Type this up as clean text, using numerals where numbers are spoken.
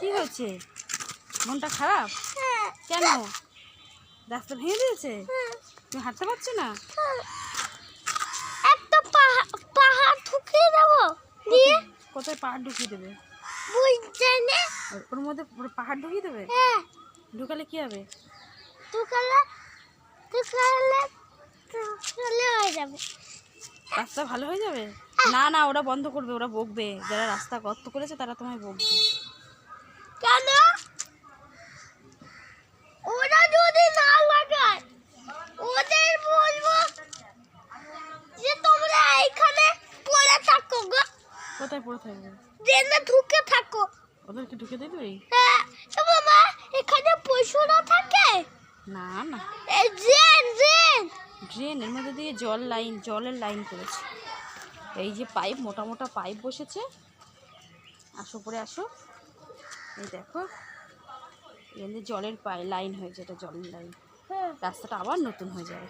কি হয়েছে? মনটা খারাপ কেন? রাস্তা ভেঙে দিয়েছে? তুমি হাঁটতে পারছো না? একটা পাহাড় ঢুকিয়ে দেবো দিয়ে কোথায় পাহাড় ঢুকিয়ে দেবে? বুঝতে নে ওর মধ্যে পুরো পাহাড় ঢুকিয়ে দেবে? হ্যাঁ ঢুকালে কি হবে? ঢুকালে ঢুকালে ঢুকালে হয়ে যাবে। রাস্তা ভালো হয়ে যাবে? না না, ওরা বন্ধ করবে, ওরা বকবে। যারা রাস্তা গর্ত করেছে তারা তোমায় বকবে। কেন? ওরা যদি না লাগায় ওদের বলবো যে তোমরা এইখানে পড়ে থাকো গো। কোথায় পড়ে থাকবে? ড্রেনে ঢুকে থাকো। ওদেরকে ঢুকে দেবে? হ্যাঁ তো বাবা এখানে পশুরা থাকে না না, এই ড্রেন ড্রেনের মধ্যে দিয়ে জলের লাইন করেছে। এই যে পাইপ, মোটা মোটা পাইপ বসেছে। আসো পরে আসো, এই দেখো এখানে জলের লাইন হয়েছে, এটা জলের লাইন। রাস্তাটা আবার নতুন হয়ে যাবে।